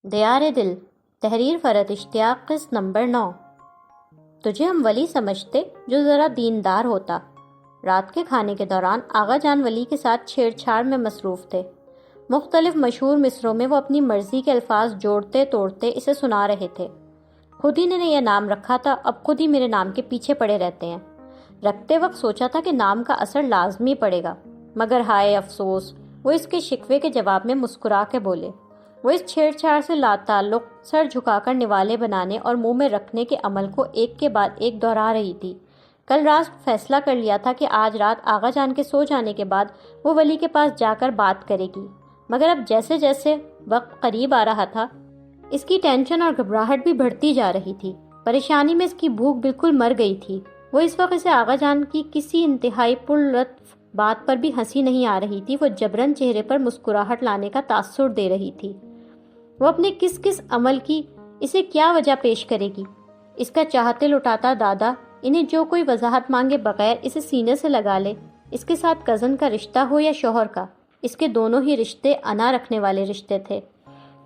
دیار دل، تحریر فرحت اشتیاق، قسط نمبر 9۔ تجھے ہم ولی سمجھتے جو ذرا دیندار ہوتا۔ رات کے کھانے کے دوران آغا جان ولی کے ساتھ چھیڑ چھاڑ میں مصروف تھے۔ مختلف مشہور مصروں میں وہ اپنی مرضی کے الفاظ جوڑتے توڑتے اسے سنا رہے تھے۔ خود ہی نے یہ نام رکھا تھا، اب خود ہی میرے نام کے پیچھے پڑے رہتے ہیں۔ رکھتے وقت سوچا تھا کہ نام کا اثر لازمی پڑے گا، مگر ہائے افسوس، وہ اس کے شکوے کے جواب میں مسکرا کے بولے۔ وہ اس چھیڑ چھاڑ سے لاتعلق سر جھکا کر نوالے بنانے اور منہ میں رکھنے کے عمل کو ایک کے بعد ایک دہرا رہی تھی۔ کل رات فیصلہ کر لیا تھا کہ آج رات آغا جان کے سو جانے کے بعد وہ ولی کے پاس جا کر بات کرے گی، مگر اب جیسے جیسے وقت قریب آ رہا تھا اس کی ٹینشن اور گھبراہٹ بھی بڑھتی جا رہی تھی۔ پریشانی میں اس کی بھوک بالکل مر گئی تھی۔ وہ اس وقت اسے آغا جان کی کسی انتہائی پرلطف بات پر بھی ہنسی نہیں آ رہی تھی۔ وہ جبراً چہرے پر مسکراہٹ لانے کا تاثر دے رہی تھی۔ وہ اپنے کس کس عمل کی اسے کیا وجہ پیش کرے گی؟ اس کا چاہتے لٹاتا دادا انہیں جو کوئی وضاحت مانگے بغیر اسے سینے سے لگا لے۔ اس کے ساتھ کزن کا رشتہ ہو یا شوہر کا، اس کے دونوں ہی رشتے انا رکھنے والے رشتے تھے۔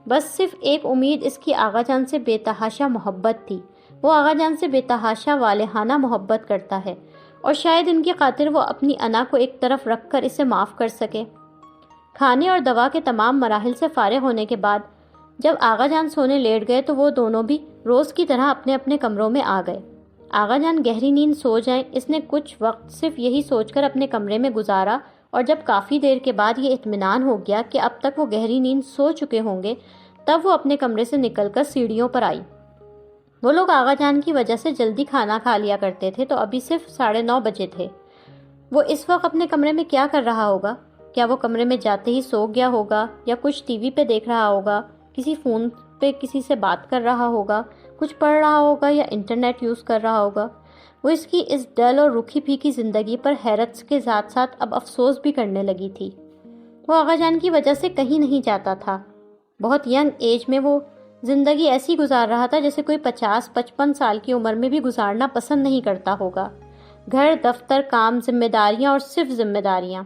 بس صرف ایک امید اس کی آغا جان سے بے تحاشا محبت تھی۔ وہ آغا جان سے بے تحاشا والہانہ محبت کرتا ہے، اور شاید ان کی خاطر وہ اپنی انا کو ایک طرف رکھ کر اسے معاف کر سکے۔ کھانے اور دوا کے تمام مراحل سے فارغ ہونے کے بعد جب آغا جان سونے لیٹ گئے تو وہ دونوں بھی روز کی طرح اپنے اپنے کمروں میں آ گئے۔ آغا جان گہری نیند سو جائیں، اس نے کچھ وقت صرف یہی سوچ کر اپنے کمرے میں گزارا، اور جب کافی دیر کے بعد یہ اطمینان ہو گیا کہ اب تک وہ گہری نیند سو چکے ہوں گے، تب وہ اپنے کمرے سے نکل کر سیڑھیوں پر آئی۔ وہ لوگ آغا جان کی وجہ سے جلدی کھانا کھا لیا کرتے تھے، تو ابھی صرف 9:30 بجے تھے۔ وہ اس وقت اپنے کمرے میں کیا کر رہا ہوگا؟ کیا وہ کمرے میں جاتے ہی سو گیا ہوگا، یا کچھ ٹی وی پہ دیکھ رہا ہوگا، کسی فون پہ کسی سے بات کر رہا ہوگا، کچھ پڑھ رہا ہوگا، یا انٹرنیٹ یوز کر رہا ہوگا؟ وہ اس کی اس ڈل اور رکھی پھیکی زندگی پر حیرت کے ساتھ ساتھ اب افسوس بھی کرنے لگی تھی۔ وہ آغا جان کی وجہ سے کہیں نہیں جاتا تھا۔ بہت ینگ ایج میں وہ زندگی ایسی گزار رہا تھا جیسے کوئی 50-55 سال کی عمر میں بھی گزارنا پسند نہیں کرتا ہوگا۔ گھر، دفتر، کام، ذمہ داریاں اور صرف ذمہ داریاں۔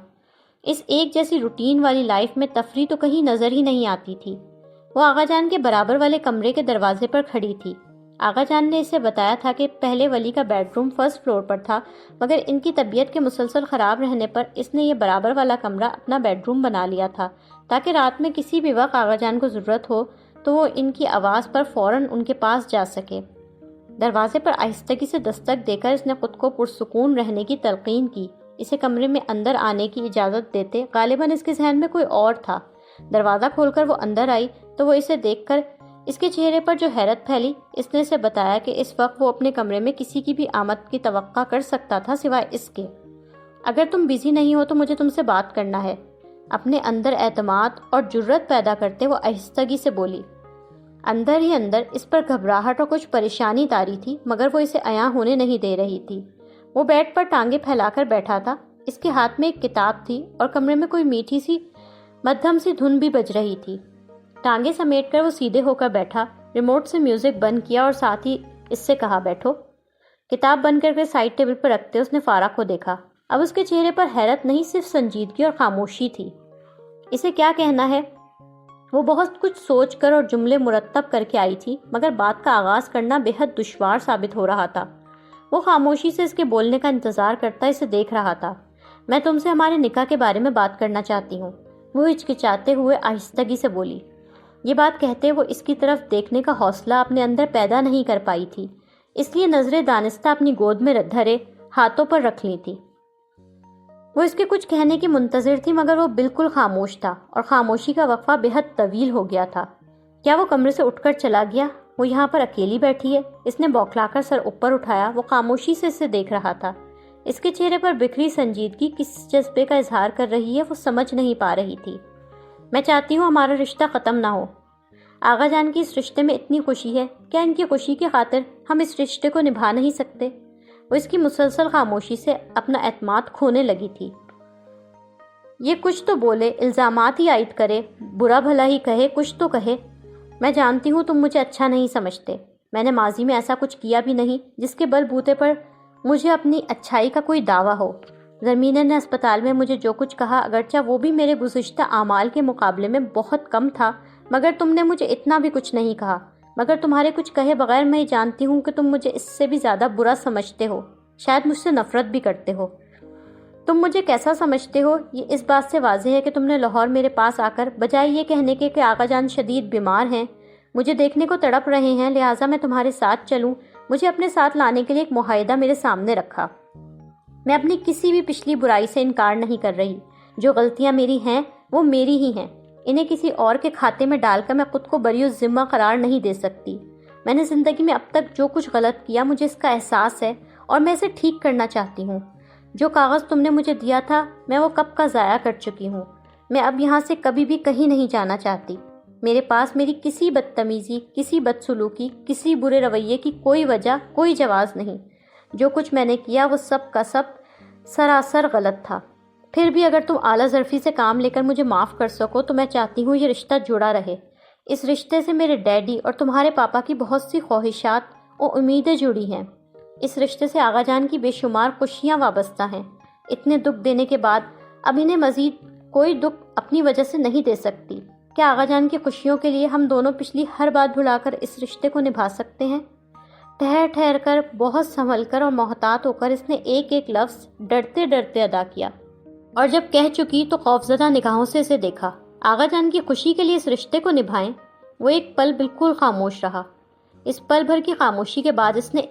اس ایک جیسی روٹین والی لائف میں تفریح تو کہیں نظر ہی نہیں آتی تھی۔ وہ آغا جان کے برابر والے کمرے کے دروازے پر کھڑی تھی۔ آغا جان نے اسے بتایا تھا کہ پہلے ولی کا بیڈ روم فرسٹ فلور پر تھا، مگر ان کی طبیعت کے مسلسل خراب رہنے پر اس نے یہ برابر والا کمرہ اپنا بیڈ روم بنا لیا تھا، تاکہ رات میں کسی بھی وقت آغا جان کو ضرورت ہو تو وہ ان کی آواز پر فوراً ان کے پاس جا سکے۔ دروازے پر آہستگی سے دستک دے کر اس نے خود کو پرسکون رہنے کی تلقین کی۔ اسے کمرے میں اندر آنے کی اجازت دیتے غالباً اس کے ذہن میں کوئی اور تھا۔ دروازہ کھول کر وہ اندر آئی تو وہ اسے دیکھ کر اس کے چہرے پر جو حیرت پھیلی، اس نے اسے بتایا کہ اس وقت وہ اپنے کمرے میں کسی کی بھی آمد کی توقع کر سکتا تھا سوائے اس کے۔ اگر تم بزی نہیں ہو تو مجھے تم سے بات کرنا ہے۔ اپنے اندر اعتماد اور جرت پیدا کرتے وہ آہستگی سے بولی۔ اندر ہی اندر اس پر گھبراہٹ اور کچھ پریشانی طاری تھی، مگر وہ اسے عیاں ہونے نہیں دے رہی تھی۔ وہ بیڈ پر ٹانگیں پھیلا کر بیٹھا تھا۔ اس کے ہاتھ میں ایک کتاب تھی اور کمرے میں کوئی میٹھی سی مدھم سی دھن بھی بج رہی تھی۔ ٹانگیں سمیٹ کر وہ سیدھے ہو کر بیٹھا، ریموٹ سے میوزک بند کیا اور ساتھ ہی اس سے کہا بیٹھو۔ کتاب بند کر کے سائڈ ٹیبل پر رکھتے اس نے فارغ کو دیکھا۔ اب اس کے چہرے پر حیرت نہیں، صرف سنجیدگی اور خاموشی تھی۔ اسے کیا کہنا ہے؟ وہ بہت کچھ سوچ کر اور جملے مرتب کر کے آئی تھی، مگر بات کا آغاز کرنا بے حد دشوار ثابت ہو رہا تھا۔ وہ خاموشی سے اس کے بولنے کا انتظار کرتا اسے دیکھ رہا تھا۔ میں تم سے ہمارے نکاح کے بارے میں بات کرنا چاہتی ہوں، وہ ہچکچاتے ہوئے آہستگی سے بولی۔ یہ بات کہتے وہ اس کی طرف دیکھنے کا حوصلہ اپنے اندر پیدا نہیں کر پائی تھی، اس لیے نظریں دانستہ اپنی گود میں دھرے ہاتھوں پر رکھ لی تھی۔ وہ اس کے کچھ کہنے کی منتظر تھی، مگر وہ بالکل خاموش تھا، اور خاموشی کا وقفہ بے حد طویل ہو گیا تھا۔ کیا وہ کمرے سے اٹھ کر چلا گیا؟ وہ یہاں پر اکیلی بیٹھی ہے؟ اس نے بوکھلا کر سر اوپر اٹھایا۔ وہ خاموشی سے اسے دیکھ رہا تھا۔ اس کے چہرے پر بکھری سنجیدگی کس جذبے کا اظہار کر رہی ہے وہ سمجھ نہیں پا رہی تھی۔ میں چاہتی ہوں ہمارا رشتہ ختم نہ ہو۔ آغا جان کی اس رشتے میں اتنی خوشی ہے، کیا ان کی خوشی کی خاطر ہم اس رشتے کو نبھا نہیں سکتے؟ وہ اس کی مسلسل خاموشی سے اپنا اعتماد کھونے لگی تھی۔ یہ کچھ تو بولے، الزامات ہی عائد کرے، برا بھلا ہی کہے، کچھ تو کہے۔ میں جانتی ہوں تم مجھے اچھا نہیں سمجھتے، میں نے ماضی میں ایسا کچھ کیا بھی نہیں جس کے بل بوتے پر مجھے اپنی اچھائی کا کوئی دعویٰ ہو، زمینہ نے اسپتال میں مجھے جو کچھ کہا، اگرچہ وہ بھی میرے گزشتہ اعمال کے مقابلے میں بہت کم تھا، مگر تم نے مجھے اتنا بھی کچھ نہیں کہا۔ مگر تمہارے کچھ کہے بغیر میں جانتی ہوں کہ تم مجھے اس سے بھی زیادہ برا سمجھتے ہو، شاید مجھ سے نفرت بھی کرتے ہو۔ تم مجھے کیسا سمجھتے ہو یہ اس بات سے واضح ہے کہ تم نے لاہور میرے پاس آ کر بجائے یہ کہنے کے کہ آقا جان شدید بیمار ہیں، مجھے دیکھنے کو تڑپ رہے ہیں، لہٰذا میں تمہارے ساتھ چلوں، مجھے اپنے ساتھ لانے کے لیے ایک معاہدہ میرے سامنے رکھا۔ میں اپنی کسی بھی پچھلی برائی سے انکار نہیں کر رہی، جو غلطیاں میری ہیں وہ میری ہی ہیں، انہیں کسی اور کے کھاتے میں ڈال کر میں خود کو بری الذمہ قرار نہیں دے سکتی۔ میں نے زندگی میں اب تک جو کچھ غلط کیا مجھے اس کا احساس ہے اور میں اسے ٹھیک کرنا چاہتی ہوں۔ جو کاغذ تم نے مجھے دیا تھا میں وہ کب کا ضائع کر چکی ہوں، میں اب یہاں سے کبھی بھی کہیں نہیں جانا چاہتی۔ میرے پاس میری کسی بدتمیزی، کسی بدسلوکی، کسی برے رویے کی کوئی وجہ، کوئی جواز نہیں۔ جو کچھ میں نے کیا وہ سب کا سب سراسر غلط تھا۔ پھر بھی اگر تم اعلیٰ ظرفی سے کام لے کر مجھے معاف کر سکو تو میں چاہتی ہوں یہ رشتہ جڑا رہے۔ اس رشتے سے میرے ڈیڈی اور تمہارے پاپا کی بہت سی خواہشات اور امیدیں جڑی ہیں۔ اس رشتے سے آغا جان کی بے شمار خوشیاں وابستہ ہیں۔ اتنے دکھ دینے کے بعد اب انہیں مزید کوئی دکھ اپنی وجہ سے نہیں دے سکتی۔ کیا آغا جان کی خوشیوں کے لیے ہم دونوں پچھلی ہر بات بھلا کر اس رشتے کو نبھا سکتے ہیں؟ ٹھہر ٹھہر کر، بہت سنبھل کر اور محتاط ہو کر اس نے ایک ایک لفظ ڈرتے ڈرتے ادا کیا، اور جب کہہ چکی تو خوفزدہ نگاہوں سے اسے دیکھا۔ آغا جان کی خوشی کے لیے اس رشتے کو نبھائیں؟ وہ ایک پل بالکل خاموش رہا۔ اس پل بھر کی خاموشی کے بعد اس نے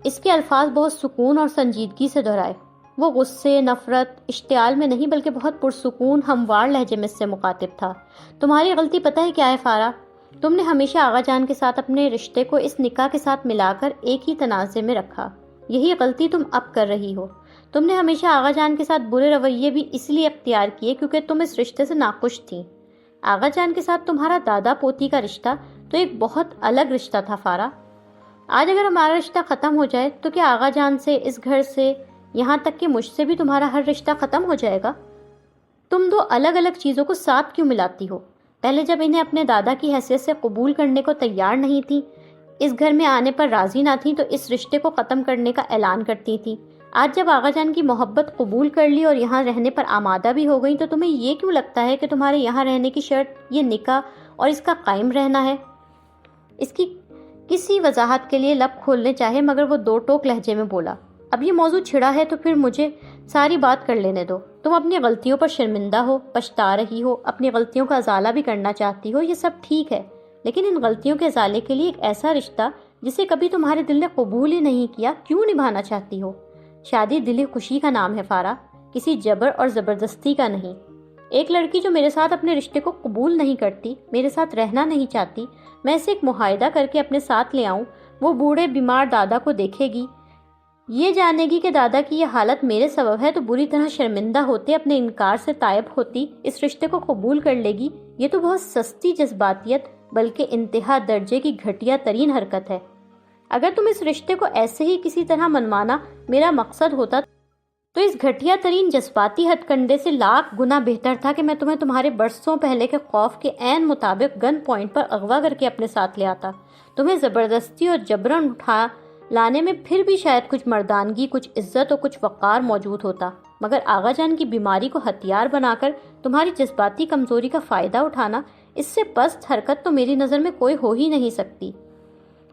اس کے الفاظ بہت سکون اور سنجیدگی سے دہرائے۔ وہ غصے، نفرت، اشتعال میں نہیں بلکہ بہت پرسکون ہموار لہجے میں اس سے مخاطب تھا۔ تمہاری غلطی پتہ ہے کیا ہے فارا؟ تم نے ہمیشہ آغا جان کے ساتھ اپنے رشتے کو اس نکاح کے ساتھ ملا کر ایک ہی تنازع میں رکھا۔ یہی غلطی تم اب کر رہی ہو۔ تم نے ہمیشہ آغا جان کے ساتھ برے رویے بھی اس لیے اختیار کیے کیونکہ تم اس رشتے سے ناخوش تھیں۔ آغا جان کے ساتھ تمہارا دادا پوتی کا رشتہ تو ایک بہت الگ رشتہ تھا فارا۔ آج اگر ہمارا رشتہ ختم ہو جائے تو کیا آغا جان سے، اس گھر سے، یہاں تک کہ مجھ سے بھی تمہارا ہر رشتہ ختم ہو جائے گا؟ تم دو الگ الگ چیزوں کو ساتھ کیوں ملاتی ہو؟ پہلے جب انہیں اپنے دادا کی حیثیت سے قبول کرنے کو تیار نہیں تھی، اس گھر میں آنے پر راضی نہ تھیں، تو اس رشتے کو ختم کرنے کا اعلان کرتی تھیں۔ آج جب آغا جان کی محبت قبول کر لی اور یہاں رہنے پر آمادہ بھی ہو گئی تو تمہیں یہ کیوں لگتا ہے کہ تمہارے یہاں رہنے کی شرط یہ نکاح اور اس کا قائم رہنا ہے؟ اس کی کسی وضاحت کے لیے لب کھولنے چاہے مگر وہ دو ٹوک لہجے میں بولا، اب یہ موضوع چھڑا ہے تو پھر مجھے ساری بات کر لینے دو۔ تم اپنی غلطیوں پر شرمندہ ہو، پچھتا رہی ہو، اپنی غلطیوں کا ازالہ بھی کرنا چاہتی ہو، یہ سب ٹھیک ہے، لیکن ان غلطیوں کے ازالے کے لیے ایک ایسا رشتہ جسے کبھی تمہارے دل نے قبول ہی نہیں کیا کیوں نبھانا چاہتی ہو؟ شادی دلی خوشی کا نام ہے فارا، کسی جبر اور زبردستی کا نہیں۔ ایک لڑکی جو میرے ساتھ اپنے رشتے کو قبول نہیں کرتی، میرے ساتھ رہنا نہیں چاہتی، میں اسے ایک معاہدہ کر کے اپنے ساتھ لے آؤں، وہ بوڑھے بیمار دادا کو دیکھے گی، یہ جانے گی کہ دادا کی یہ حالت میرے سبب ہے، تو بری طرح شرمندہ ہوتے اپنے انکار سے تائب ہوتی اس رشتے کو قبول کر لے گی۔ یہ تو بہت سستی جذباتیت بلکہ انتہا درجے کی گھٹیا ترین حرکت ہے۔ اگر تم اس رشتے کو ایسے ہی کسی طرح منوانا میرا مقصد ہوتا تو اس گھٹیا ترین جذباتی ہتھ کنڈے سے لاکھ گنا بہتر تھا کہ میں تمہیں تمہارے برسوں پہلے کے خوف کے عین مطابق گن پوائنٹ پر اغوا کر کے اپنے ساتھ لے آتا۔ تمہیں زبردستی اور جبرن اٹھا لانے میں پھر بھی شاید کچھ مردانگی، کچھ عزت اور کچھ وقار موجود ہوتا، مگر آغا جان کی بیماری کو ہتھیار بنا کر تمہاری جذباتی کمزوری کا فائدہ اٹھانا، اس سے پست حرکت تو میری نظر میں کوئی ہو ہی نہیں سکتی۔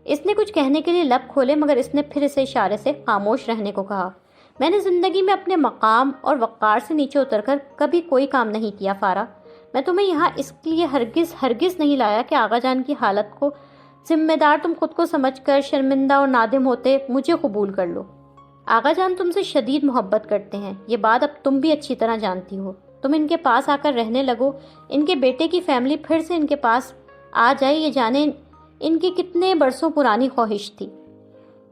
اس نے کچھ کہنے کے لیے لب کھولے مگر اس نے پھر اسے اشارے سے خاموش رہنے کو کہا۔ میں نے زندگی میں اپنے مقام اور وقار سے نیچے اتر کر کبھی کوئی کام نہیں کیا فارا۔ میں تمہیں یہاں اس لیے ہرگز نہیں لایا کہ آغا جان کی حالت کو ذمہ دار تم خود کو سمجھ کر شرمندہ اور نادم ہوتے مجھے قبول کر لو۔ آغا جان تم سے شدید محبت کرتے ہیں، یہ بات اب تم بھی اچھی طرح جانتی ہو۔ تم ان کے پاس آ کر رہنے لگو، ان کے بیٹے کی فیملی پھر سے ان کے پاس آ جائے، یہ جانے ان کی کتنے برسوں پرانی خواہش تھی،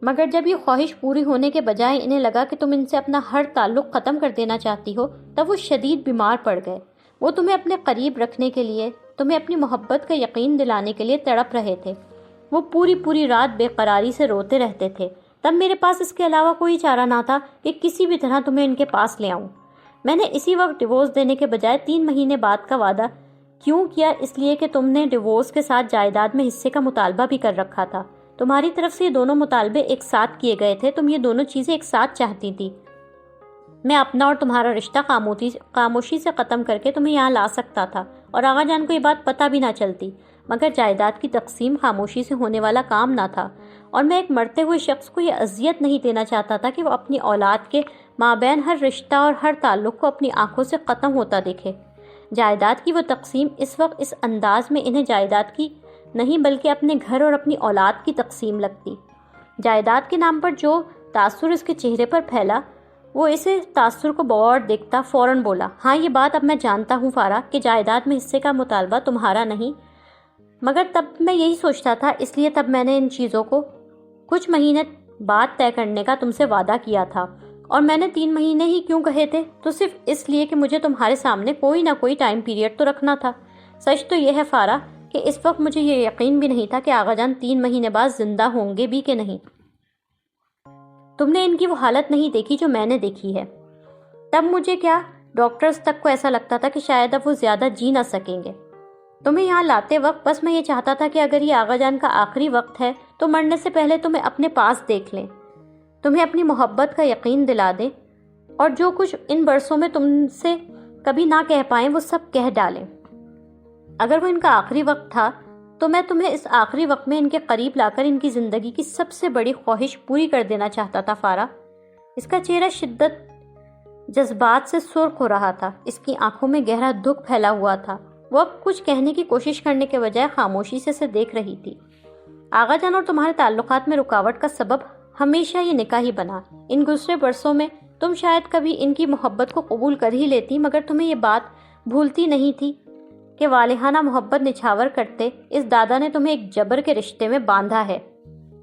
مگر جب یہ خواہش پوری ہونے کے بجائے انہیں لگا کہ تم ان سے اپنا ہر تعلق ختم کر دینا چاہتی ہو، تب وہ شدید بیمار پڑ گئے۔ وہ تمہیں اپنے قریب رکھنے کے لیے، تمہیں اپنی محبت کا یقین دلانے کے لیے تڑپ رہے تھے۔ وہ پوری رات بے قراری سے روتے رہتے تھے۔ تب میرے پاس اس کے علاوہ کوئی چارہ نہ تھا کہ کسی بھی طرح تمہیں ان کے پاس لے آؤں۔ میں نے اسی وقت ڈیورس دینے کے بجائے 3 مہینے بعد کا وعدہ کیوں کیا؟ اس لیے کہ تم نے ڈیورس کے ساتھ جائیداد میں حصے کا مطالبہ بھی کر رکھا تھا۔ تمہاری طرف سے یہ دونوں مطالبے ایک ساتھ کیے گئے تھے، تم یہ دونوں چیزیں ایک ساتھ چاہتی تھی۔ میں اپنا اور تمہارا رشتہ خاموشی سے ختم کر کے تمہیں یہاں لا سکتا تھا اور آغا جان کو یہ بات پتہ بھی نہ چلتی، مگر جائیداد کی تقسیم خاموشی سے ہونے والا کام نہ تھا، اور میں ایک مرتے ہوئے شخص کو یہ اذیت نہیں دینا چاہتا تھا کہ وہ اپنی اولاد کے مابین ہر رشتہ اور ہر تعلق کو اپنی آنکھوں سے ختم ہوتا دیکھے۔ جائیداد کی وہ تقسیم اس وقت اس انداز میں انہیں جائیداد کی نہیں بلکہ اپنے گھر اور اپنی اولاد کی تقسیم لگتی۔ جائیداد کے نام پر جو تاثر اس کے چہرے پر پھیلا، وہ اسے تاثر کو بغور دیکھتا فوراً بولا، ہاں یہ بات اب میں جانتا ہوں فارا کہ جائیداد میں حصے کا مطالبہ تمہارا نہیں، مگر تب میں یہی سوچتا تھا، اس لیے تب میں نے ان چیزوں کو کچھ مہینے بعد طے کرنے کا تم سے وعدہ کیا تھا، اور میں نے 3 مہینے ہی کیوں کہے تھے؟ تو صرف اس لیے کہ مجھے تمہارے سامنے کوئی نہ کوئی ٹائم پیریڈ تو رکھنا تھا۔ سچ تو یہ ہے فارا کہ اس وقت مجھے یہ یقین بھی نہیں تھا کہ آغا جان 3 مہینے بعد زندہ ہوں گے بھی کہ نہیں۔ تم نے ان کی وہ حالت نہیں دیکھی جو میں نے دیکھی ہے۔ تب مجھے کیا، ڈاکٹرز تک کو ایسا لگتا تھا کہ شاید اب وہ زیادہ جی نہ سکیں گے۔ تمہیں یہاں لاتے وقت بس میں یہ چاہتا تھا کہ اگر یہ آغا جان کا آخری وقت ہے تو مرنے سے پہلے تمہیں اپنے پاس دیکھ لیں، تمہیں اپنی محبت کا یقین دلا دیں، اور جو کچھ ان برسوں میں تم سے کبھی نہ کہہ پائیں وہ سب کہہ ڈالیں۔ اگر وہ ان کا آخری وقت تھا تو میں تمہیں اس آخری وقت میں ان کے قریب لا کر ان کی زندگی کی سب سے بڑی خواہش پوری کر دینا چاہتا تھا فارا۔ اس کا چہرہ شدت جذبات سے سرخ ہو رہا تھا، اس کی آنکھوں میں گہرا دکھ پھیلا ہوا تھا۔ وہ اب کچھ کہنے کی کوشش کرنے کے بجائے خاموشی سے اسے دیکھ رہی تھی۔ آغا جان اور تمہارے تعلقات میں رکاوٹ کا سبب ہمیشہ یہ نکاح ہی بنا۔ ان گزرے برسوں میں تم شاید کبھی ان کی محبت کو قبول کر ہی لیتی، مگر تمہیں یہ بات بھولتی نہیں تھی کہ والہانہ محبت نچھاور کرتے اس دادا نے تمہیں ایک جبر کے رشتے میں باندھا ہے۔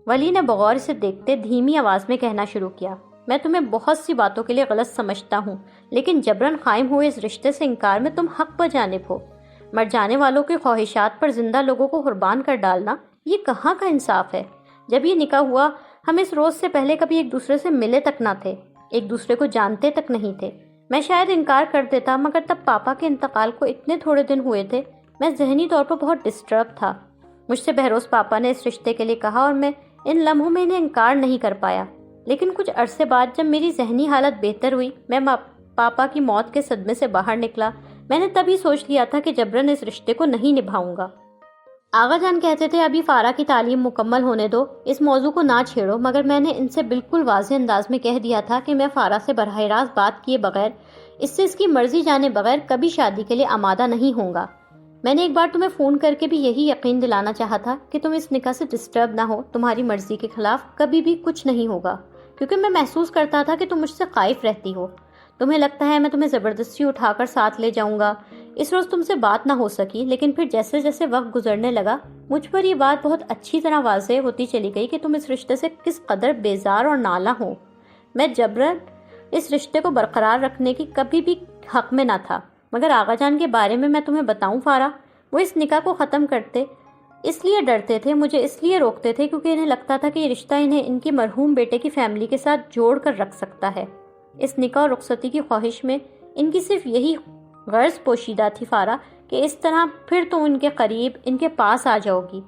ولی نے بغور سے دیکھتے دھیمی آواز میں کہنا شروع کیا، میں تمہیں بہت سی باتوں کے لیے غلط سمجھتا ہوں، لیکن جبراً قائم ہوئے اس رشتے سے انکار میں تم حق بجانب ہو۔ مر جانے والوں کی خواہشات پر زندہ لوگوں کو قربان کر ڈالنا، یہ کہاں کا انصاف ہے؟ جب یہ نکاح ہوا ہم اس روز سے پہلے کبھی ایک دوسرے سے ملے تک نہ تھے، ایک دوسرے کو جانتے تک نہیں تھے۔ میں شاید انکار کر دیتا، مگر تب پاپا کے انتقال کو اتنے تھوڑے دن ہوئے تھے، میں ذہنی طور پر بہت ڈسٹرب تھا۔ مجھ سے بہروز پاپا نے اس رشتے کے لیے کہا اور میں ان لمحوں میں انہیں انکار نہیں کر پایا، لیکن کچھ عرصے بعد جب میری ذہنی حالت بہتر ہوئی، میں پاپا کی موت کے صدمے سے باہر نکلا، میں نے تبھی سوچ لیا تھا کہ جبراً اس رشتے کو نہیں نبھاؤں گا۔ آغا جان کہتے تھے ابھی فارا کی تعلیم مکمل ہونے دو، اس موضوع کو نہ چھیڑو، مگر میں نے ان سے بالکل واضح انداز میں کہہ دیا تھا کہ میں فارا سے براہ راست بات کیے بغیر، اس سے اس کی مرضی جانے بغیر کبھی شادی کے لیے آمادہ نہیں ہوں گا۔ میں نے ایک بار تمہیں فون کر کے بھی یہی یقین دلانا چاہا تھا کہ تم اس نکاح سے ڈسٹرب نہ ہو، تمہاری مرضی کے خلاف کبھی بھی کچھ نہیں ہوگا، کیونکہ میں محسوس کرتا تھا کہ تم مجھ سے خائف رہتی ہو۔ تمہیں لگتا ہے میں تمہیں زبردستی اٹھا کر ساتھ لے جاؤں گا۔ اس روز تم سے بات نہ ہو سکی، لیکن پھر جیسے جیسے وقت گزرنے لگا مجھ پر یہ بات بہت اچھی طرح واضح ہوتی چلی گئی کہ تم اس رشتے سے کس قدر بیزار اور نالاں ہو۔ میں جبراً اس رشتے کو برقرار رکھنے کی کبھی بھی حق میں نہ تھا، مگر آغا جان کے بارے میں تمہیں بتاؤں فارا، وہ اس نکاح کو ختم کرتے اس لیے ڈرتے تھے، مجھے اس لیے روکتے تھے کیونکہ انہیں لگتا تھا کہ یہ رشتہ انہیں ان کے مرحوم بیٹے کی فیملی کے ساتھ جوڑ کر رکھ سکتا ہے۔ اس نکاح اور رخصتی کی خواہش میں ان کی صرف یہی غرض پوشیدہ تھی فارا کہ اس طرح پھر تم ان کے قریب، ان کے پاس آ جاؤ گی۔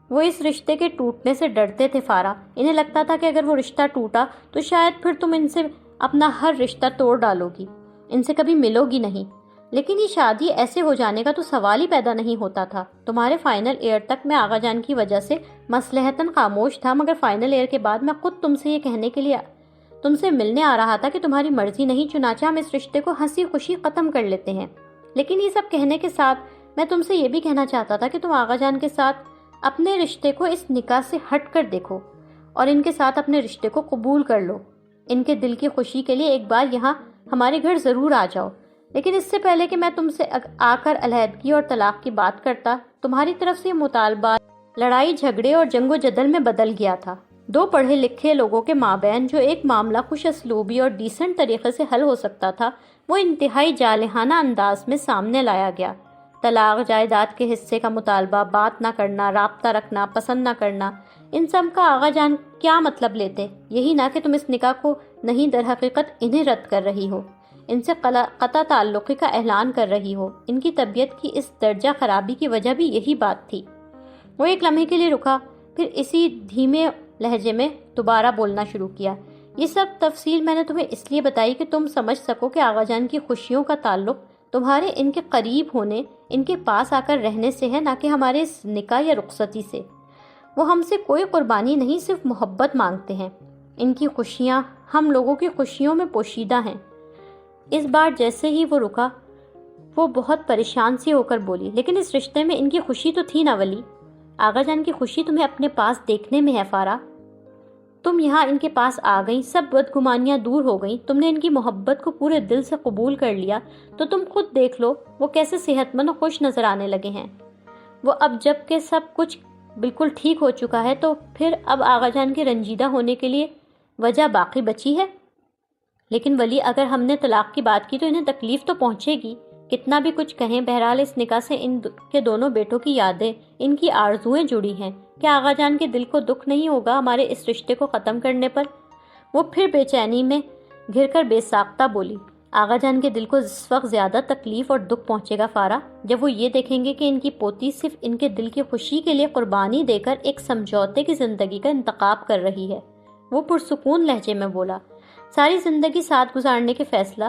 وہ اس رشتے کے ٹوٹنے سے ڈرتے تھے فارا، انہیں لگتا تھا کہ اگر وہ رشتہ ٹوٹا تو شاید پھر تم ان سے اپنا ہر رشتہ توڑ ڈالو گی، ان سے کبھی ملو گی نہیں۔ لیکن یہ شادی ایسے ہو جانے کا تو سوال ہی پیدا نہیں ہوتا تھا۔ تمہارے فائنل ایئر تک میں آغا جان کی وجہ سے مصلحتاً خاموش تھا، مگر فائنل ایئر کے بعد میں خود تم سے یہ کہنے کے لیے تم سے ملنے آ رہا تھا کہ تمہاری مرضی نہیں، چنانچہ ہم اس رشتے کو ہنسی خوشی ختم کر لیتے ہیں۔ لیکن یہ سب کہنے کے ساتھ میں تم سے یہ بھی کہنا چاہتا تھا کہ تم آغا جان کے ساتھ اپنے رشتے کو اس نکاح سے ہٹ کر دیکھو اور ان کے ساتھ اپنے رشتے کو قبول کر لو۔ ان کے دل کی خوشی کے لیے ایک بار یہاں ہمارے گھر ضرور آ جاؤ۔ لیکن اس سے پہلے کہ میں تم سے آ کر علیحدگی اور طلاق کی بات کرتا، تمہاری طرف سے یہ مطالبات لڑائی جھگڑے اور جنگ و جدل میں بدل گیا تھا۔ دو پڑھے لکھے لوگوں کے مابین جو ایک معاملہ خوش اسلوبی اور ڈیسنٹ طریقے سے حل ہو سکتا تھا، وہ انتہائی جارحانہ انداز میں سامنے لایا گیا۔ طلاق، جائیداد کے حصے کا مطالبہ، بات نہ کرنا، رابطہ رکھنا، پسند نہ کرنا، ان سب کا آغا جان کیا مطلب لیتے؟ یہی نہ کہ تم اس نکاح کو نہیں در حقیقت انہیں رد کر رہی ہو، ان سے قطع تعلقی کا اعلان کر رہی ہو۔ ان کی طبیعت کی اس درجہ خرابی کی وجہ بھی یہی بات تھی۔ وہ ایک لمحے کے لیے رکا، پھر اسی دھیمے لہجے میں دوبارہ بولنا شروع کیا۔ یہ سب تفصیل میں نے تمہیں اس لیے بتائی کہ تم سمجھ سکو کہ آغا جان کی خوشیوں کا تعلق تمہارے ان کے قریب ہونے، ان کے پاس آ کر رہنے سے ہے، نہ کہ ہمارے اس نکاح یا رخصتی سے۔ وہ ہم سے کوئی قربانی نہیں، صرف محبت مانگتے ہیں۔ ان کی خوشیاں ہم لوگوں کی خوشیوں میں پوشیدہ ہیں۔ اس بار جیسے ہی وہ رکا، وہ بہت پریشان سی ہو کر بولی، لیکن اس رشتے میں ان کی خوشی تو تھی نا ولی؟ آغا جان کی خوشی تمہیں اپنے پاس دیکھنے میں ہے فارا۔ تم یہاں ان کے پاس آ گئیں، سب بدگمانیاں دور ہو گئیں، تم نے ان کی محبت کو پورے دل سے قبول کر لیا، تو تم خود دیکھ لو وہ کیسے صحت مند و خوش نظر آنے لگے ہیں۔ وہ اب جب کہ سب کچھ بالکل ٹھیک ہو چکا ہے، تو پھر اب آغا جان کے رنجیدہ ہونے کے لیے وجہ باقی بچی ہے؟ لیکن ولی، اگر ہم نے طلاق کی بات کی تو انہیں تکلیف تو پہنچے گی، کتنا بھی کچھ کہیں، بہرحال اس نکاح سے ان کے دونوں بیٹوں کی یادیں، ان کی آرزویں جڑی ہیں۔ کیا آغا جان کے دل کو دکھ نہیں ہوگا ہمارے اس رشتے کو ختم کرنے پر؟ وہ پھر بے چینی میں گھر کر بے ساختہ بولی۔ آغا جان کے دل کو اس وقت زیادہ تکلیف اور دکھ پہنچے گا فارا، جب وہ یہ دیکھیں گے کہ ان کی پوتی صرف ان کے دل کی خوشی کے لیے قربانی دے کر ایک سمجھوتے کی زندگی کا انتخاب کر رہی ہے۔ وہ پرسکون لہجے میں بولا، ساری زندگی ساتھ گزارنے کے فیصلہ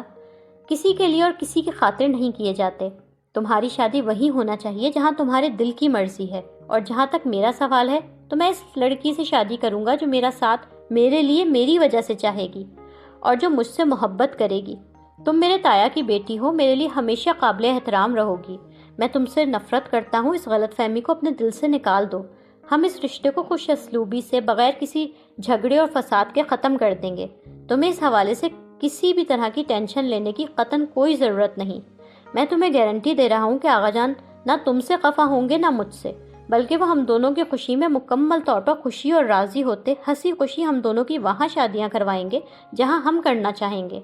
کسی کے لیے اور کسی کی خاطر نہیں کیے جاتے۔ تمہاری شادی وہیں ہونا چاہیے جہاں تمہارے دل کی مرضی ہے، اور جہاں تک میرا سوال ہے تو میں اس لڑکی سے شادی کروں گا جو میرا ساتھ میرے لیے میری وجہ سے چاہے گی اور جو مجھ سے محبت کرے گی۔ تم میرے تایا کی بیٹی ہو، میرے لیے ہمیشہ قابل احترام رہو گی۔ میں تم سے نفرت کرتا ہوں، اس غلط فہمی کو اپنے دل سے نکال دو۔ ہم اس رشتے کو خوش اسلوبی سے، بغیر کسی جھگڑے اور فساد کے ختم کر دیں گے۔ تمہیں اس حوالے سے کسی بھی طرح کی ٹینشن لینے کی قطعاً کوئی ضرورت نہیں۔ میں تمہیں گارنٹی دے رہا ہوں کہ آغا جان نہ تم سے خفا ہوں گے نہ مجھ سے، بلکہ وہ ہم دونوں کی خوشی میں مکمل طور پر خوشی اور راضی ہوتے ہنسی خوشی ہم دونوں کی وہاں شادیاں کروائیں گے جہاں ہم کرنا چاہیں گے۔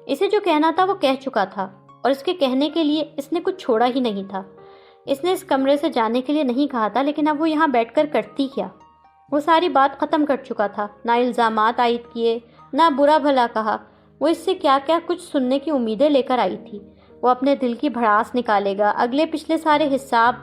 اسے جو کہنا تھا وہ کہہ چکا تھا، اور اس کے کہنے کے لیے اس نے کچھ چھوڑا ہی نہیں تھا۔ اس نے اس کمرے سے جانے کے لیے نہیں کہا تھا، لیکن اب وہ یہاں بیٹھ کر کرتی کیا؟ وہ ساری بات ختم کر چکا تھا، نہ الزامات عائد کیے، نہ برا بھلا کہا۔ وہ اس سے کیا کیا کچھ سننے کی امیدیں لے کر آئی تھی۔ وہ اپنے دل کی بھڑاس نکالے گا، اگلے پچھلے سارے حساب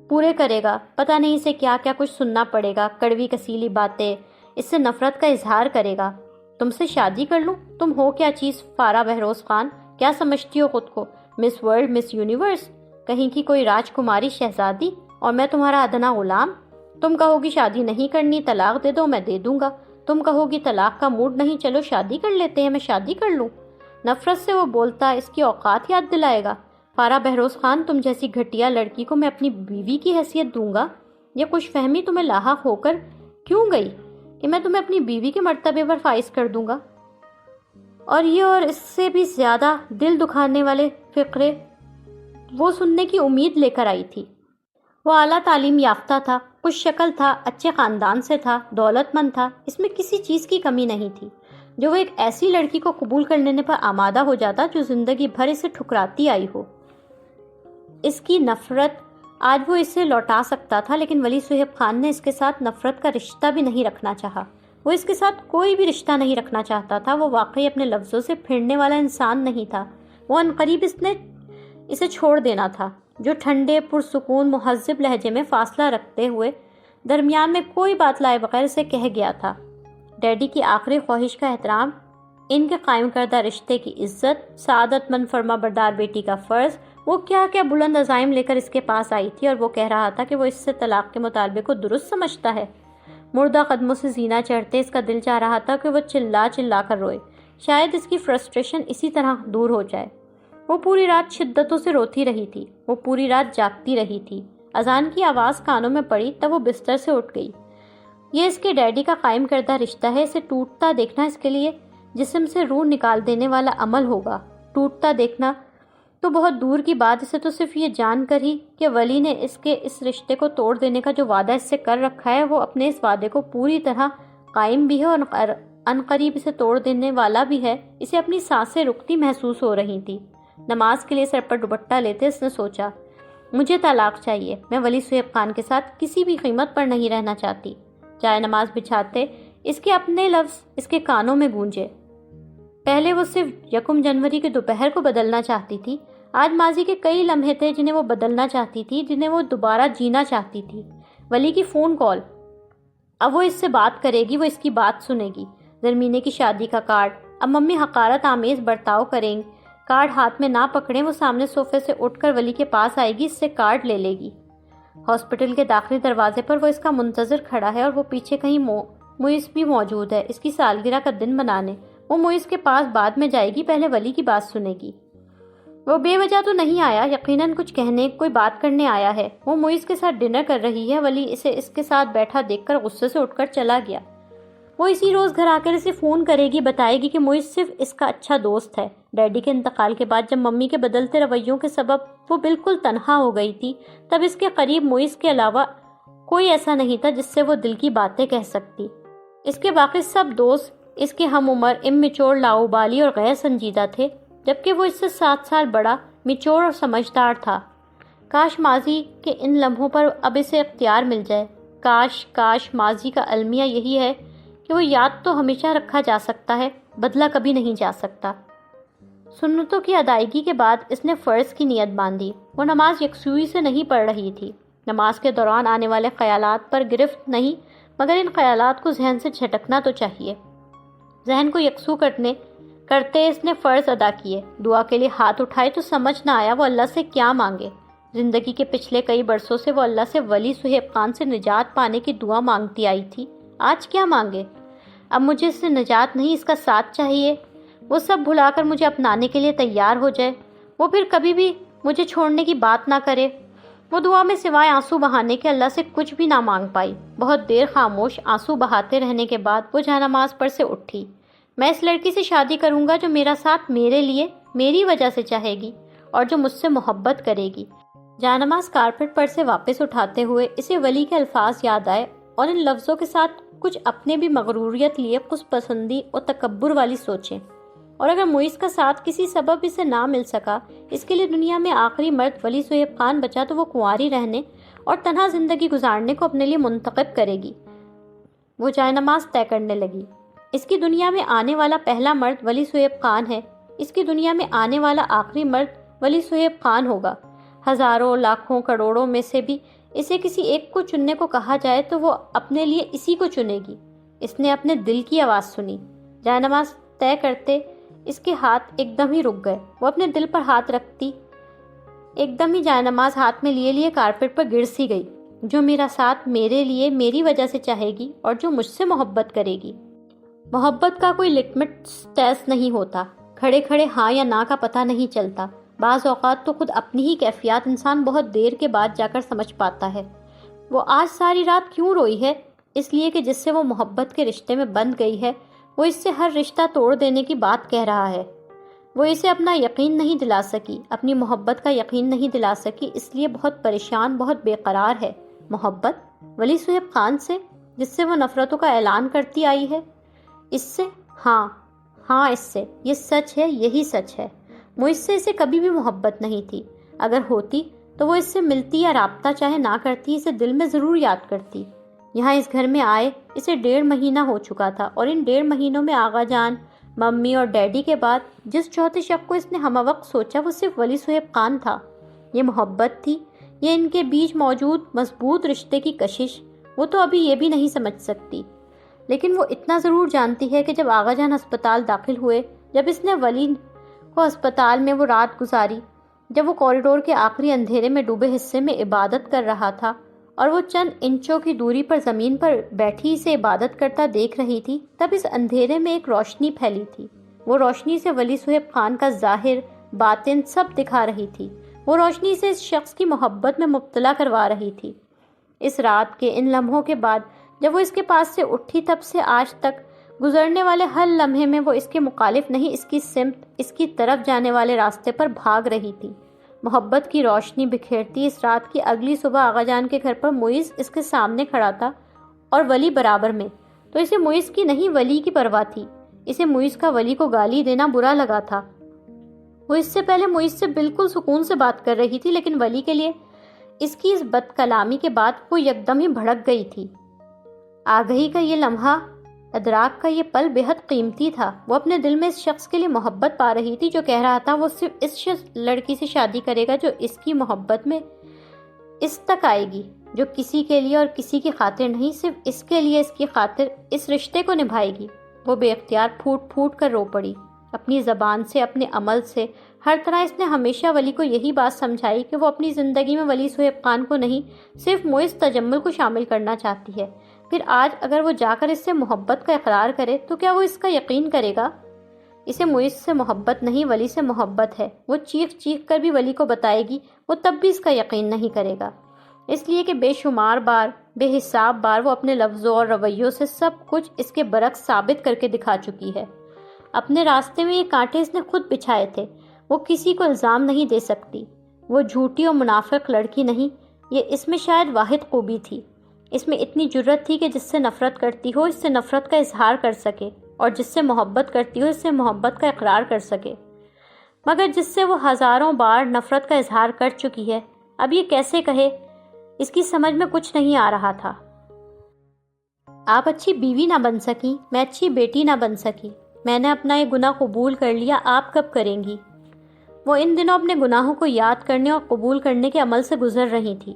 پورے کرے گا، پتہ نہیں اسے کیا کیا کچھ سننا پڑے گا، کڑوی کسیلی باتیں، اس سے نفرت کا اظہار کرے گا۔ تم سے شادی کر لوں؟ تم ہو کیا چیز فارا بہروز خان؟ کیا سمجھتی ہو خود کو؟ مس ورلڈ، مس یونیورس، کہیں کی کوئی راج کماری شہزادی، اور میں تمہارا ادنا غلام؟ تم کہو گی شادی نہیں کرنی، طلاق دے دو، میں دے دوں گا۔ تم کہو گی طلاق کا موڈ نہیں، چلو شادی کر لیتے ہیں، میں شادی کر لوں۔ نفرت سے وہ بولتا، اس کی اوقات یاد دلائے گا۔ فارا بہروز خان، تم جیسی گھٹیا لڑکی کو میں اپنی بیوی کی حیثیت دوں گا؟ یہ خوش فہمی تمہیں لاحق ہو کر کیوں گئی کہ میں تمہیں اپنی بیوی کے مرتبے پر فائز کر دوں گا؟ اور یہ اور اس سے بھی زیادہ دل دکھانے والے فقرے وہ سننے کی امید لے کر آئی تھی۔ وہ اعلیٰ تعلیم یافتہ تھا، خوش شکل تھا، اچھے خاندان سے تھا، دولت مند تھا، اس میں کسی چیز کی کمی نہیں تھی جو وہ ایک ایسی لڑکی کو قبول کر لینے پر آمادہ ہو جاتا جو زندگی بھر اسے ٹھکراتی آئی ہو۔ اس کی نفرت آج وہ اسے لوٹا سکتا تھا، لیکن ولی صہیب خان نے اس کے ساتھ نفرت کا رشتہ بھی نہیں رکھنا چاہا۔ وہ اس کے ساتھ کوئی بھی رشتہ نہیں رکھنا چاہتا تھا۔ وہ واقعی اپنے لفظوں سے پھرنے والا انسان نہیں تھا۔ وہ عنقریب اس نے اسے چھوڑ دینا تھا، جو ٹھنڈے پرسکون مہذب لہجے میں فاصلہ رکھتے ہوئے درمیان میں کوئی بات لائے بغیر اسے کہہ گیا تھا۔ ڈیڈی کی آخری خواہش کا احترام، ان کے قائم کردہ رشتے کی عزت، سعادت مند فرما بردار بیٹی کا فرض، وہ کیا کیا بلند عزائم لے کر اس کے پاس آئی تھی، اور وہ کہہ رہا تھا کہ وہ اس سے طلاق کے مطالبے کو درست سمجھتا ہے۔ مردہ قدموں سے زینہ چڑھتے اس کا دل چاہ رہا تھا کہ وہ چلا چلا کر روئے، شاید اس کی فرسٹریشن اسی طرح دور ہو جائے۔ وہ پوری رات شدتوں سے روتی رہی تھی، وہ پوری رات جاگتی رہی تھی۔ اذان کی آواز کانوں میں پڑی تب وہ بستر سے اٹھ گئی۔ یہ اس کے ڈیڈی کا قائم کردہ رشتہ ہے، اسے ٹوٹتا دیکھنا اس کے لیے جسم سے روح نکال دینے والا عمل ہوگا۔ ٹوٹتا دیکھنا تو بہت دور کی بات، اسے تو صرف یہ جان کر ہی کہ ولی نے اس رشتے کو توڑ دینے کا جو وعدہ اس سے کر رکھا ہے، وہ اپنے اس وعدے کو پوری طرح قائم بھی ہے اور عنقریب اسے توڑ دینے والا بھی ہے، اسے اپنی سانسیں رکتی محسوس ہو رہی تھی۔ نماز کے لیے سر پر دوپٹہ لیتے اس نے سوچا، مجھے طلاق چاہیے، میں ولی صہیب خان کے ساتھ کسی بھی قیمت پر نہیں رہنا چاہتی۔ جائے نماز بچھاتے اس کے اپنے لفظ اس کے کانوں میں گونجے۔ پہلے وہ صرف 1 جنوری کے دوپہر کو بدلنا چاہتی تھی، آج ماضی کے کئی لمحے تھے جنہیں وہ بدلنا چاہتی تھی، جنہیں وہ دوبارہ جینا چاہتی تھی۔ ولی کی فون کال، اب وہ اس سے بات کرے گی، وہ اس کی بات سنے گی۔ زرمینے کی شادی کا کارڈ۔ اب ممی حقارت آمیز برتاؤ کریں گی، کارڈ ہاتھ میں نہ پکڑیں، وہ سامنے صوفے سے اٹھ کر ولی کے پاس آئے گی، اس سے کارڈ لے لے گی۔ ہاسپٹل کے داخلی دروازے پر وہ اس کا منتظر کھڑا ہے اور وہ پیچھے کہیں معیز بھی موجود ہے، اس کی سالگرہ کا دن منانے۔ وہ معیز کے پاس بعد میں جائے گی، پہلے ولی کی بات سنے گی۔ وہ بے وجہ تو نہیں آیا، یقیناً کچھ کہنے، کوئی بات کرنے آیا ہے۔ وہ معیز کے ساتھ ڈنر کر رہی ہے، ولی اسے اس کے ساتھ بیٹھا دیکھ کر غصے سے اٹھ کر چلا گیا۔ وہ اسی روز گھر آ کر اسے فون کرے گی، بتائے گی کہ معیز صرف اس کا اچھا دوست ہے۔ ڈیڈی کے انتقال کے بعد جب ممی کے بدلتے رویوں کے سبب وہ بالکل تنہا ہو گئی تھی، تب اس کے قریب معیز کے علاوہ کوئی ایسا نہیں تھا جس سے وہ دل کی باتیں کہہ سکتی۔ اس کے باقی سب دوست اس کے ہم عمر، اممیچور، لاؤبالی اور غیر سنجیدہ تھے، جبکہ وہ اس سے 7 سال بڑا، میچور اور سمجھدار تھا۔ کاش ماضی کے ان لمحوں پر اب اسے اختیار مل جائے۔ کاش ماضی کا المیہ یہی ہے کہ وہ یاد تو ہمیشہ رکھا جا سکتا ہے، بدلہ کبھی نہیں جا سکتا۔ سنتوں کی ادائیگی کے بعد اس نے فرض کی نیت باندھی۔ وہ نماز یکسوئی سے نہیں پڑھ رہی تھی، نماز کے دوران آنے والے خیالات پر گرفت نہیں، مگر ان خیالات کو ذہن سے جھٹکنا تو چاہیے۔ ذہن کو یکسو کرتے اس نے فرض ادا کیے۔ دعا کے لیے ہاتھ اٹھائے تو سمجھ نہ آیا وہ اللہ سے کیا مانگے۔ زندگی کے پچھلے کئی برسوں سے وہ اللہ سے ولی صہیب خان سے نجات پانے کی دعا مانگتی آئی تھی، آج کیا مانگے؟ اب مجھے اس سے نجات نہیں، اس کا ساتھ چاہیے۔ وہ سب بھلا کر مجھے اپنانے کے لیے تیار ہو جائے، وہ پھر کبھی بھی مجھے چھوڑنے کی بات نہ کرے۔ وہ دعا میں سوائے آنسو بہانے کے اللہ سے کچھ بھی نہ مانگ پائی۔ بہت دیر خاموش آنسو بہاتے رہنے کے بعد وہ جانماز پر سے اٹھی۔ میں اس لڑکی سے شادی کروں گا جو میرا ساتھ میرے لیے میری وجہ سے چاہے گی اور جو مجھ سے محبت کرے گی۔ جانماز کارپٹ پر سے واپس اٹھاتے ہوئے اسے ولی کے الفاظ یاد آئے اور ان لفظوں کے ساتھ کچھ اپنے بھی مغروریت لیے خود پسندی اور تکبر والی سوچیں۔ اور اگر معیز کا ساتھ کسی سبب اسے نہ مل سکا، اس کے لیے دنیا میں آخری مرد ولی صہیب خان بچا تو وہ کنواری رہنے اور تنہا زندگی گزارنے کو اپنے لیے منتخب کرے گی۔ وہ جائے طے کرنے لگی۔ اس کی دنیا میں آنے والا پہلا مرد ولی صہیب خان ہے، اس کی دنیا میں آنے والا آخری مرد ولی صہیب خان ہوگا۔ ہزاروں، لاکھوں، کروڑوں میں سے بھی اسے کسی ایک کو چننے کو کہا جائے تو وہ اپنے لیے اسی کو چنے گی۔ اس نے اپنے دل کی آواز سنی۔ جائے طے کرتے اس کے ہاتھ ایک دم ہی رک گئے۔ وہ اپنے دل پر ہاتھ رکھتی ایک دم ہی جائے ہاتھ میں لیے کارپٹ پر گر سی گئی۔ جو میرا ساتھ میرے لیے میری وجہ سے چاہے گی اور جو مجھ سے محبت کرے گی۔ محبت کا کوئی لٹمس ٹیسٹ نہیں ہوتا، کھڑے کھڑے ہاں یا نہ کا پتہ نہیں چلتا۔ بعض اوقات تو خود اپنی ہی کیفیات انسان بہت دیر کے بعد جا کر سمجھ پاتا ہے۔ وہ آج ساری رات کیوں روئی ہے؟ اس لیے کہ جس سے وہ محبت کے رشتے میں بندھ گئی ہے، وہ اس سے ہر رشتہ توڑ دینے کی بات کہہ رہا ہے۔ وہ اسے اپنا یقین نہیں دلا سکی، اپنی محبت کا یقین نہیں دلا سکی، اس لیے بہت پریشان، بہت بے قرار ہے۔ محبت ولی صہیب خان سے، جس سے وہ نفرتوں کا اعلان کرتی آئی ہے؟ اس سے؟ ہاں اس سے۔ یہ سچ ہے، یہی سچ ہے۔ مجھ سے اسے کبھی بھی محبت نہیں تھی۔ اگر ہوتی تو وہ اس سے ملتی یا رابطہ چاہے نہ کرتی، اسے دل میں ضرور یاد کرتی۔ یہاں اس گھر میں آئے اسے 1.5 مہینہ ہو چکا تھا، اور ان 1.5 مہینوں میں آغا جان، ممی اور ڈیڈی کے بعد جس چوتھے شخص کو اس نے ہمہ وقت سوچا وہ صرف ولی صہیب خان تھا۔ یہ محبت تھی، یہ ان کے بیچ موجود مضبوط رشتے کی کشش؟ وہ تو ابھی یہ بھی نہیں سمجھ سکتی، لیکن وہ اتنا ضرور جانتی ہے کہ جب آغا جان ہسپتال داخل ہوئے، جب اس نے ولی کو ہسپتال میں وہ رات گزاری، جب وہ کوریڈور کے آخری اندھیرے میں ڈوبے حصے میں عبادت کر رہا تھا اور وہ چند انچوں کی دوری پر زمین پر بیٹھی اسے عبادت کرتا دیکھ رہی تھی، تب اس اندھیرے میں ایک روشنی پھیلی تھی۔ وہ روشنی سے ولی صہیب خان کا ظاہر، باطن سب دکھا رہی تھی۔ وہ روشنی سے اس شخص کی محبت میں مبتلا کروا رہی تھی۔ اس رات کے ان لمحوں کے بعد جب وہ اس کے پاس سے اٹھی، تب سے آج تک گزرنے والے ہر لمحے میں وہ اس کے مخالف نہیں، اس کی سمت، اس کی طرف جانے والے راستے پر بھاگ رہی تھی۔ محبت کی روشنی بکھیرتی اس رات کی اگلی صبح آغا جان کے گھر پر معیز اس کے سامنے کھڑا تھا اور ولی برابر میں، تو اسے معیز کی نہیں ولی کی پرواہ تھی۔ اسے معیز کا ولی کو گالی دینا برا لگا تھا۔ وہ اس سے پہلے معیز سے بالکل سکون سے بات کر رہی تھی، لیکن ولی کے لیے اس کی اس بد کلامی کے بعد وہ یکدم ہی بھڑک گئی تھی۔ آگہی کا یہ لمحہ، ادراک کا یہ پل بے حد قیمتی تھا۔ وہ اپنے دل میں اس شخص کے لیے محبت پا رہی تھی جو کہہ رہا تھا وہ صرف اس لڑکی سے شادی کرے گا جو اس کی محبت میں اس تک آئے گی، جو کسی کے لیے اور کسی کی خاطر نہیں، صرف اس کے لیے، اس کی خاطر اس رشتے کو نبھائے گی۔ وہ بے اختیار پھوٹ پھوٹ کر رو پڑی۔ اپنی زبان سے، اپنے عمل سے، ہر طرح اس نے ہمیشہ ولی کو یہی بات سمجھائی کہ وہ اپنی زندگی میں ولی صہیب خان کو نہیں، صرف معز تجمل کو شامل کرنا چاہتی ہے۔ پھر آج اگر وہ جا کر اس سے محبت کا اقرار کرے تو کیا وہ اس کا یقین کرے گا؟ اسے معز سے محبت نہیں، ولی سے محبت ہے۔ وہ چیخ چیخ کر بھی ولی کو بتائے گی، وہ تب بھی اس کا یقین نہیں کرے گا، اس لیے کہ بے شمار بار، بے حساب بار وہ اپنے لفظوں اور رویوں سے سب کچھ اس کے برعکس ثابت کر کے دکھا چکی ہے۔ اپنے راستے میں یہ کانٹے اس نے خود بچھائے تھے، وہ کسی کو الزام نہیں دے سکتی۔ وہ جھوٹی اور منافق لڑکی نہیں، یہ اس میں شاید واحد خوبی تھی۔ اس میں اتنی جرت تھی کہ جس سے نفرت کرتی ہو اس سے نفرت کا اظہار کر سکے، اور جس سے محبت کرتی ہو اس سے محبت کا اقرار کر سکے۔ مگر جس سے وہ ہزاروں بار نفرت کا اظہار کر چکی ہے، اب یہ کیسے کہے، اس کی سمجھ میں کچھ نہیں آ رہا تھا۔ آپ اچھی بیوی نہ بن سکیں، میں اچھی بیٹی نہ بن سکی، میں نے اپنا یہ گناہ قبول کر لیا، آپ کب کریں گی؟ وہ ان دنوں اپنے گناہوں کو یاد کرنے اور قبول کرنے کے عمل سے گزر رہی تھی۔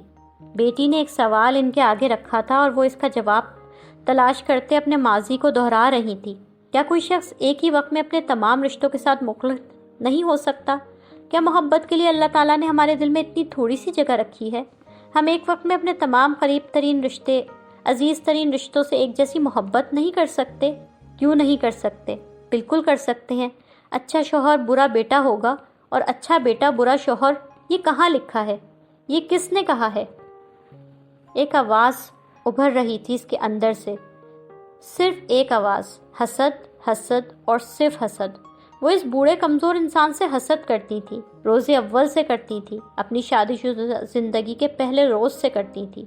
بیٹی نے ایک سوال ان کے آگے رکھا تھا اور وہ اس کا جواب تلاش کرتے اپنے ماضی کو دہرا رہی تھی۔ کیا کوئی شخص ایک ہی وقت میں اپنے تمام رشتوں کے ساتھ مخلص نہیں ہو سکتا؟ کیا محبت کے لیے اللہ تعالیٰ نے ہمارے دل میں اتنی تھوڑی سی جگہ رکھی ہے؟ ہم ایک وقت میں اپنے تمام قریب ترین رشتے، عزیز ترین رشتوں سے ایک جیسی محبت نہیں کر سکتے؟ کیوں نہیں کر سکتے؟ بالکل کر سکتے ہیں۔ اچھا شوہر برا بیٹا ہوگا اور اچھا بیٹا برا شوہر، یہ کہاں لکھا ہے؟ یہ کس نے کہا ہے؟ ایک آواز ابھر رہی تھی اس کے اندر سے، صرف ایک آواز، حسد، حسد اور صرف حسد۔ وہ اس بوڑھے کمزور انسان سے حسد کرتی تھی، روز اول سے کرتی تھی، اپنی شادی شدہ زندگی کے پہلے روز سے کرتی تھی۔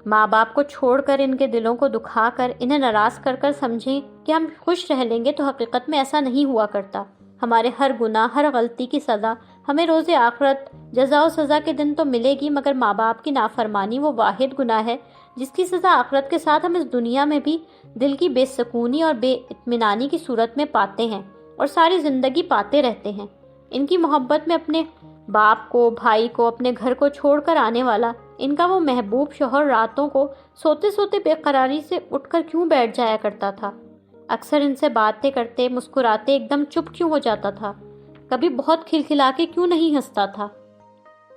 ماں باپ کو چھوڑ کر، ان کے دلوں کو دکھا کر، انہیں ناراض کر کر سمجھیں کہ ہم خوش رہ لیں گے، تو حقیقت میں ایسا نہیں ہوا کرتا۔ ہمارے ہر گناہ، ہر غلطی کی سزا ہمیں روز آخرت جزا و سزا کے دن تو ملے گی، مگر ماں باپ کی نافرمانی وہ واحد گناہ ہے جس کی سزا آخرت کے ساتھ ہم اس دنیا میں بھی دل کی بے سکونی اور بے اطمینانی کی صورت میں پاتے ہیں اور ساری زندگی پاتے رہتے ہیں۔ ان کی محبت میں اپنے باپ کو، بھائی کو، اپنے گھر کو چھوڑ کر آنے والا ان کا وہ محبوب شوہر راتوں کو سوتے سوتے بے قراری سے اٹھ کر کیوں بیٹھ جایا کرتا تھا؟ اکثر ان سے باتیں کرتے، مسکراتے ایک دم چپ کیوں ہو جاتا تھا؟ کبھی بہت کھلکھلا کے کیوں نہیں ہنستا تھا؟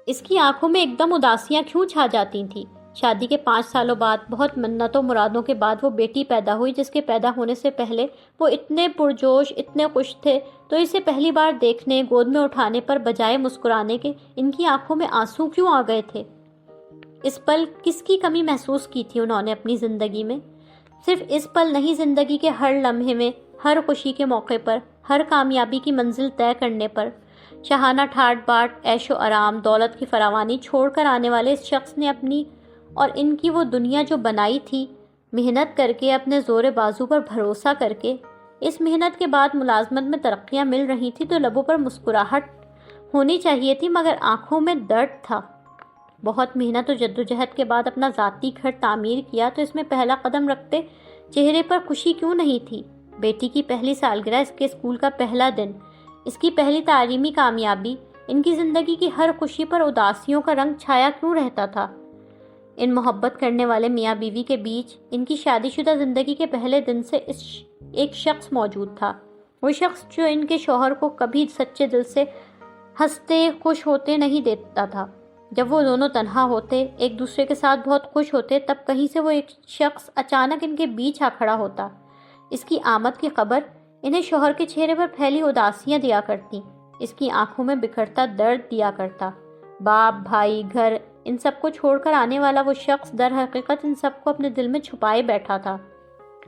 اس کی آنکھوں میں ایک دم اداسیاں کیوں چھا جاتی تھیں؟ شادی کے 5 سالوں بعد، بہت منتوں مرادوں کے بعد وہ بیٹی پیدا ہوئی جس کے پیدا ہونے سے پہلے وہ اتنے پرجوش، اتنے خوش تھے، تو اسے پہلی بار دیکھنے، گود میں اٹھانے پر بجائے مسکرانے کے ان کی آنکھوں میں آنسو کیوں آ گئے تھے؟ اس پل کس کی کمی محسوس کی تھی انہوں نے اپنی زندگی میں؟ صرف اس پل نہیں، زندگی کے ہر لمحے میں، ہر خوشی کے موقع پر، ہر کامیابی کی منزل طے کرنے پر، شاہانہ ٹھاٹ باٹ، عیش و آرام، دولت کی فراوانی چھوڑ کر آنے والے اس شخص نے اپنی اور ان کی وہ دنیا جو بنائی تھی، محنت کر کے، اپنے زور بازو پر بھروسہ کر کے۔ اس محنت کے بعد ملازمت میں ترقیاں مل رہی تھی تو لبوں پر مسکراہٹ ہونی چاہیے تھی، مگر آنکھوں میں درد تھا۔ بہت محنت و جدوجہد کے بعد اپنا ذاتی گھر تعمیر کیا تو اس میں پہلا قدم رکھتے چہرے پر خوشی کیوں نہیں تھی؟ بیٹی کی پہلی سالگرہ، اس کے اسکول کا پہلا دن، اس کی پہلی تعلیمی کامیابی، ان کی زندگی کی ہر خوشی پر اداسیوں کا رنگ چھایا کیوں رہتا تھا؟ ان محبت کرنے والے میاں بیوی کے بیچ ان کی شادی شدہ زندگی کے پہلے دن سے ایک شخص موجود تھا، وہ شخص جو ان کے شوہر کو کبھی سچے دل سے ہنستے، خوش ہوتے نہیں دیتا تھا۔ جب وہ دونوں تنہا ہوتے، ایک دوسرے کے ساتھ بہت خوش ہوتے، تب کہیں سے وہ ایک شخص اچانک ان کے بیچ آ کھڑا ہوتا۔ اس کی آمد کی خبر انہیں شوہر کے چہرے پر پھیلی اداسیاں دیا کرتی، اس کی آنکھوں میں بکھرتا درد دیا کرتا۔ باپ، بھائی، گھر، ان سب کو چھوڑ کر آنے والا وہ شخص در حقیقت ان سب کو اپنے دل میں چھپائے بیٹھا تھا۔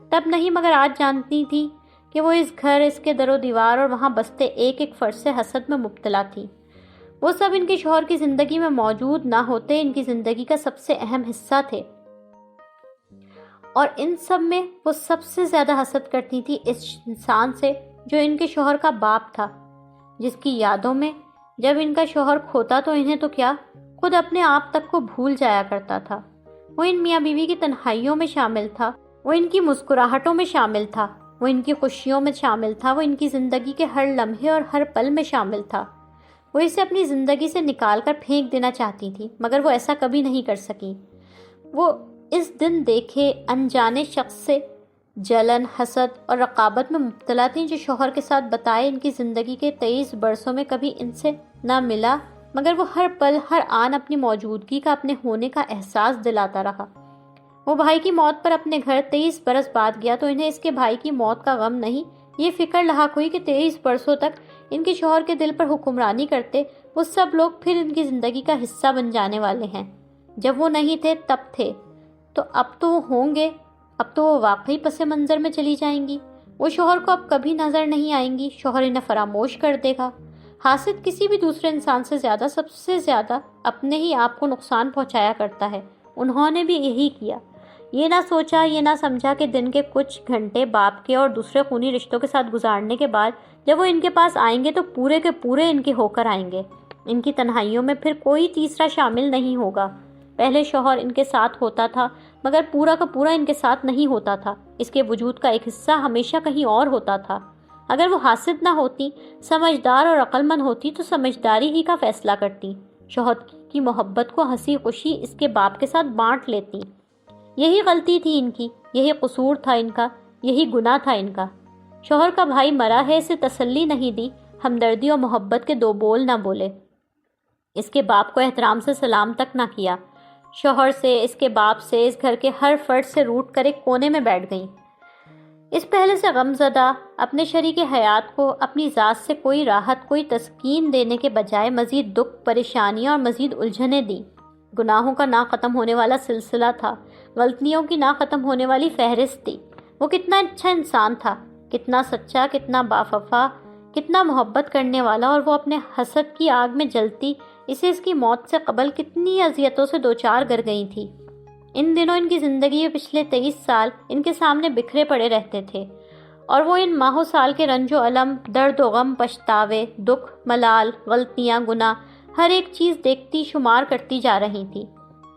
تب نہیں مگر آج جانتی تھی کہ وہ اس گھر، اس کے در و دیوار اور وہاں بستے ایک ایک فرد سے حسد میں مبتلا تھی۔ وہ سب ان کے شوہر کی زندگی میں موجود نہ ہوتے ان کی زندگی کا سب سے اہم حصہ تھے، اور ان سب میں وہ سب سے زیادہ حسد کرتی تھی اس انسان سے جو ان کے شوہر کا باپ تھا، جس کی یادوں میں جب ان کا شوہر کھوتا تو انہیں تو کیا، خود اپنے آپ تک کو بھول جایا کرتا تھا۔ وہ ان میاں بیوی کی تنہائیوں میں شامل تھا، وہ ان کی مسکراہٹوں میں شامل تھا، وہ ان کی خوشیوں میں شامل تھا، وہ ان کی زندگی کے ہر لمحے اور ہر پل میں شامل تھا۔ وہ اسے اپنی زندگی سے نکال کر پھینک دینا چاہتی تھی، مگر وہ ایسا کبھی نہیں کر سکی۔ وہ اس دن دیکھے انجانے شخص سے جلن، حسد اور رقابت میں مبتلا تھیں، جو شوہر کے ساتھ بتائے ان کی زندگی کے 23 برسوں میں کبھی ان سے نہ ملا، مگر وہ ہر پل ہر آن اپنی موجودگی کا، اپنے ہونے کا احساس دلاتا رہا۔ وہ بھائی کی موت پر اپنے گھر 23 برس بعد گیا تو انہیں اس کے بھائی کی موت کا غم نہیں، یہ فکر لاحق ہوئی کہ 23 برسوں تک ان کے شوہر کے دل پر حکمرانی کرتے وہ سب لوگ پھر ان کی زندگی کا حصہ بن جانے والے ہیں۔ جب وہ نہیں تھے تب تھے، تو اب تو وہ ہوں گے، اب تو وہ واقعی پس منظر میں چلی جائیں گی۔ وہ شوہر کو اب کبھی نظر نہیں آئیں گی، شوہر انہیں فراموش کر دے گا۔ حاسد کسی بھی دوسرے انسان سے زیادہ، سب سے زیادہ اپنے ہی آپ کو نقصان پہنچایا کرتا ہے۔ انہوں نے بھی یہی کیا۔ یہ نہ سوچا، یہ نہ سمجھا کہ دن کے کچھ گھنٹے باپ کے اور دوسرے خونی رشتوں کے ساتھ گزارنے کے بعد جب وہ ان کے پاس آئیں گے تو پورے کے پورے ان کے ہو کر آئیں گے۔ ان کی تنہائیوں میں پھر کوئی تیسرا شامل نہیں ہوگا۔ پہلے شوہر ان کے ساتھ ہوتا تھا، مگر پورا کا پورا ان کے ساتھ نہیں ہوتا تھا، اس کے وجود کا ایک حصہ ہمیشہ کہیں اور ہوتا تھا۔ اگر وہ حاسد نہ ہوتی، سمجھدار اور عقل مند ہوتی تو سمجھداری ہی کا فیصلہ کرتی، شوہر کی محبت کو ہنسی خوشی اس کے باپ کے ساتھ بانٹ لیتی۔ یہی غلطی تھی ان کی، یہی قصور تھا ان کا، یہی گناہ تھا ان کا۔ شوہر کا بھائی مرا ہے، اسے تسلی نہیں دی، ہمدردی اور محبت کے 2 بول نہ بولے، اس کے باپ کو احترام سے سلام تک نہ کیا۔ شوہر سے، اس کے باپ سے، اس گھر کے ہر فرد سے روٹ کر ایک کونے میں بیٹھ گئیں۔ اس پہلے سے غم زدہ اپنے شریک حیات کو اپنی ذات سے کوئی راحت، کوئی تسکین دینے کے بجائے مزید دکھ، پریشانیاں اور مزید الجھنیں دیں۔ گناہوں کا نہ ختم ہونے والا سلسلہ تھا، غلطیوں کی نہ ختم ہونے والی فہرست تھی۔ وہ کتنا اچھا انسان تھا، کتنا سچا، کتنا باوفا، کتنا محبت کرنے والا، اور وہ اپنے حسد کی آگ میں جلتی اسے اس کی موت سے قبل کتنی اذیتوں سے دوچار کر گئی تھی۔ ان دنوں ان کی زندگی میں پچھلے 23 سال ان کے سامنے بکھرے پڑے رہتے تھے، اور وہ ان ماہ سال کے رنج و الم، درد و غم، پچھتاوے، دکھ، ملال، غلطیاں، گناہ، ہر ایک چیز دیکھتی، شمار کرتی جا رہی تھی۔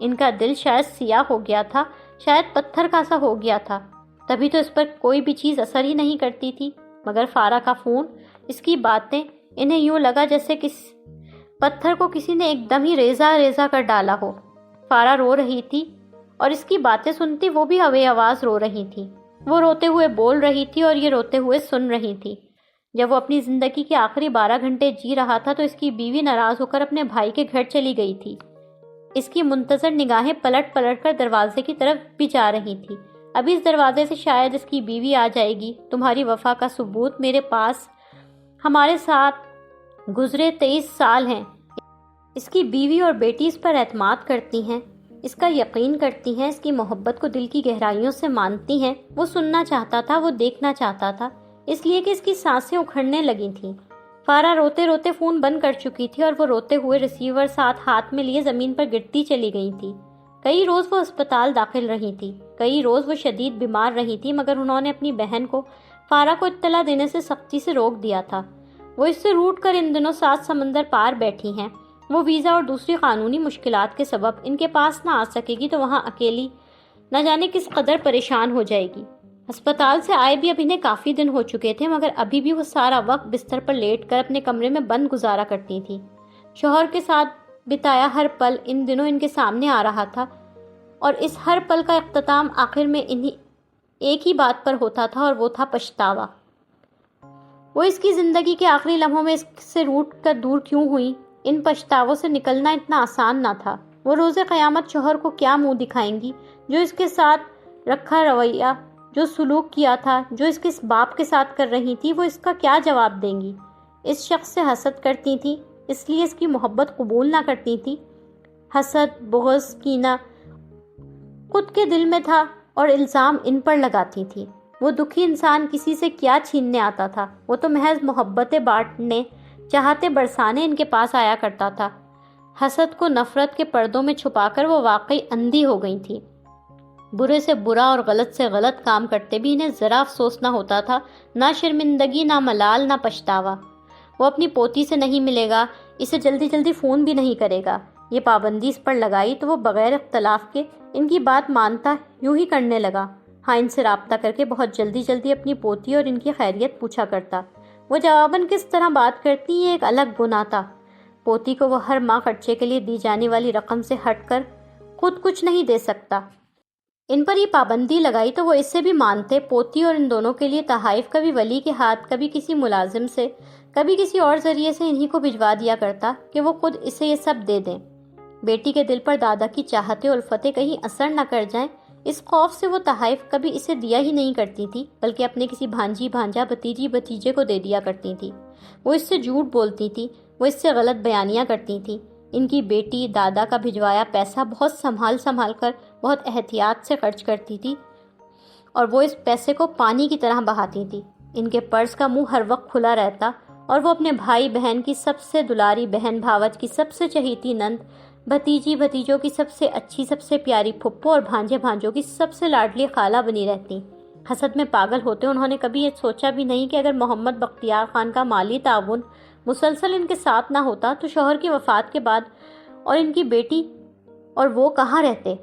ان کا دل شاید سیاہ ہو گیا تھا، شاید پتھر کا سا ہو گیا تھا، تبھی تو اس پر کوئی بھی چیز اثر ہی نہیں کرتی تھی، مگر فارا کا فون، اس کی باتیں، انہیں یوں لگا جیسے پتھر کو کسی نے ایک دم ہی ریزہ ریزہ کر ڈالا ہو۔ فارا رو رہی تھی اور اس کی باتیں سنتی وہ بھی ہوے آواز رو رہی تھی۔ وہ روتے ہوئے بول رہی تھی اور یہ روتے ہوئے سن رہی تھی۔ جب وہ اپنی زندگی کے آخری 12 گھنٹے جی رہا تھا تو اس کی بیوی ناراض ہو کر اپنے بھائی کے گھر چلی گئی تھی۔ اس کی منتظر نگاہیں پلٹ پلٹ کر دروازے کی طرف بھی جا رہی تھی۔ ابھی اس دروازے سے شاید اس کی بیوی آ جائے گی، تمہاری وفا کا ثبوت میرے پاس، ہمارے ساتھ گزرے 23 سال ہیں۔ اس کی بیوی اور بیٹی اس پر اعتماد کرتی ہیں، اس کا یقین کرتی ہیں، اس کی محبت کو دل کی گہرائیوں سے مانتی ہیں۔ وہ سننا چاہتا تھا، وہ دیکھنا چاہتا تھا، اس لیے کہ اس کی سانسیں اکھڑنے لگی تھیں۔ فارا روتے روتے فون بند کر چکی تھی اور وہ روتے ہوئے ریسیور ساتھ ہاتھ میں لیے زمین پر گرتی چلی گئی تھی۔ کئی روز وہ اسپتال داخل رہی تھی، کئی روز وہ شدید بیمار رہی تھی، مگر انہوں نے اپنی بہن کو فارا کو اطلاع دینے سے سختی سے روک دیا تھا۔ وہ اس سے روٹ کر ان دنوں 7 سمندر پار بیٹھی ہیں۔ وہ ویزا اور دوسری قانونی مشکلات کے سبب ان کے پاس نہ آ سکے گی تو وہاں اکیلی نہ جانے کس قدر پریشان ہو جائے گی۔ ہسپتال سے آئے بھی اب انہیں کافی دن ہو چکے تھے، مگر ابھی بھی وہ سارا وقت بستر پر لیٹ کر اپنے کمرے میں بند گزارا کرتی تھی۔ شوہر کے ساتھ بتایا ہر پل ان دنوں ان کے سامنے آ رہا تھا، اور اس ہر پل کا اختتام آخر میں ایک ہی بات پر ہوتا تھا، اور وہ تھا پچھتاوا۔ وہ اس کی زندگی کے آخری لمحوں میں اس سے روٹ کر دور کیوں ہوئی؟ ان پچھتاووں سے نکلنا اتنا آسان نہ تھا۔ وہ روز قیامت شوہر کو کیا منہ دکھائیں گی؟ جو اس کے ساتھ رکھا رویہ، جو سلوک کیا تھا، جو اس کے باپ کے ساتھ کر رہی تھی، وہ اس کا کیا جواب دیں گی؟ اس شخص سے حسد کرتی تھی، اس لیے اس کی محبت قبول نہ کرتی تھی۔ حسد، بغض، کینہ خود کے دل میں تھا اور الزام ان پر لگاتی تھی۔ وہ دکھی انسان کسی سے کیا چھیننے آتا تھا؟ وہ تو محض محبتیں بانٹنے، چاہتے برسانے ان کے پاس آیا کرتا تھا۔ حسد کو نفرت کے پردوں میں چھپا کر وہ واقعی اندھی ہو گئی تھی۔ برے سے برا اور غلط سے غلط کام کرتے بھی انہیں ذرا افسوس نہ ہوتا تھا، نہ شرمندگی، نہ ملال، نہ پچھتاوا۔ وہ اپنی پوتی سے نہیں ملے گا، اسے جلدی جلدی فون بھی نہیں کرے گا۔ یہ پابندی اس پر لگائی تو وہ بغیر اختلاف کے ان کی بات مانتا، یوں ہی کرنے لگا۔ ہاں، ان سے رابطہ کر کے بہت جلدی جلدی اپنی پوتی اور ان کی خیریت پوچھا کرتا۔ وہ جواباً کس طرح بات کرتی، یہ ایک الگ گناہ تھا۔ پوتی کو وہ ہر ماہ خرچے کے لیے دی جانے والی رقم سے ہٹ کر خود کچھ نہیں دے سکتا۔ ان پر یہ پابندی لگائی تو وہ اس سے بھی مانتے، پوتی اور ان دونوں کے لیے تحائف کبھی ولی کے ہاتھ، کبھی کسی ملازم سے، کبھی کسی اور ذریعے سے انہی کو بھجوا دیا کرتا کہ وہ خود اسے یہ سب دے دیں۔ بیٹی کے دل پر دادا کی چاہتیں الفتیں کہیں اثر نہ کر جائیں، اس خوف سے وہ تحائف کبھی اسے دیا ہی نہیں کرتی تھی، بلکہ اپنے کسی بھانجی بھانجا، بھتیجی بھتیجے کو دے دیا کرتی تھی۔ وہ اس سے جھوٹ بولتی تھی، وہ اس سے غلط بیانیاں کرتی تھی۔ ان کی بیٹی دادا کا بھجوایا پیسہ بہت سنبھال کر، بہت احتیاط سے خرچ کرتی تھی، اور وہ اس پیسے کو پانی کی طرح بہاتی تھی۔ ان کے پرس کا منہ ہر وقت کھلا رہتا، اور وہ اپنے بھائی بہن کی سب سے دلاری بہن، بھاوج کی سب سے چہیتی نند، بھتیجی بھتیجوں کی سب سے اچھی، سب سے پیاری پھپھو، اور بھانجے بھانجوں کی سب سے لاڈلی خالہ بنی رہتی۔ حسد میں پاگل ہوتے انہوں نے کبھی یہ سوچا بھی نہیں کہ اگر محمد بختیار خان کا مالی تعاون مسلسل ان کے ساتھ نہ ہوتا تو شوہر کی وفات کے بعد اور ان کی بیٹی اور وہ کہاں رہتے۔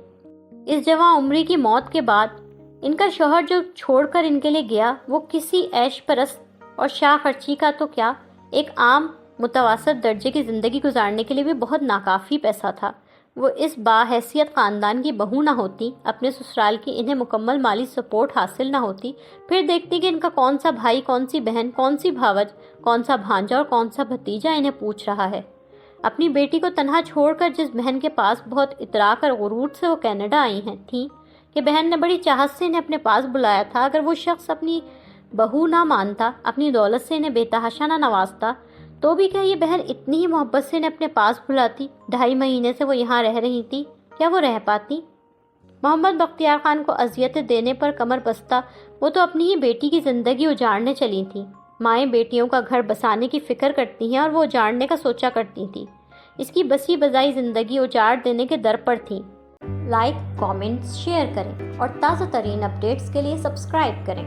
اس جوان عمری کی موت کے بعد ان کا شوہر جو چھوڑ کر ان کے لیے گیا، وہ کسی عیش پرست اور شاہ خرچی کا تو کیا، ایک عام متوسط درجے کی زندگی گزارنے کے لیے بھی بہت ناکافی پیسہ تھا۔ وہ اس باحیثیت خاندان کی بہو نہ ہوتی، اپنے سسرال کی انہیں مکمل مالی سپورٹ حاصل نہ ہوتی، پھر دیکھتی کہ ان کا کون سا بھائی، کون سی بہن، کون سی بھاوج، کون سا بھانجا اور کون سا بھتیجا انہیں پوچھ رہا ہے۔ اپنی بیٹی کو تنہا چھوڑ کر جس بہن کے پاس بہت اترا کر غرور سے وہ کینیڈا آئی تھیں، کہ بہن نے بڑی چاہت سے انہیں اپنے پاس بلایا تھا، اگر وہ شخص اپنی بہو نہ مانتا، اپنی دولت سے انہیں بے تحاشا نہ نوازتا، تو بھی کیا یہ بہن اتنی ہی محبت سے انہیں اپنے پاس بلاتی؟ 2.5 مہینے سے وہ یہاں رہ رہی تھی، کیا وہ رہ پاتی؟ محمد بختیار خان کو اذیتیں دینے پر کمر بستہ، وہ تو اپنی ہی بیٹی کی زندگی اجاڑنے چلی تھیں۔ مائیں بیٹیوں کا گھر بسانے کی فکر کرتی ہیں، اور وہ اجاڑنے کا سوچا کرتی تھیں، اس کی بسی بزائی زندگی اجاڑ دینے کے در پر تھیں۔ لائک، کامنٹس، شیئر کریں اور تازہ ترین اپڈیٹس کے لیے سبسکرائب کریں۔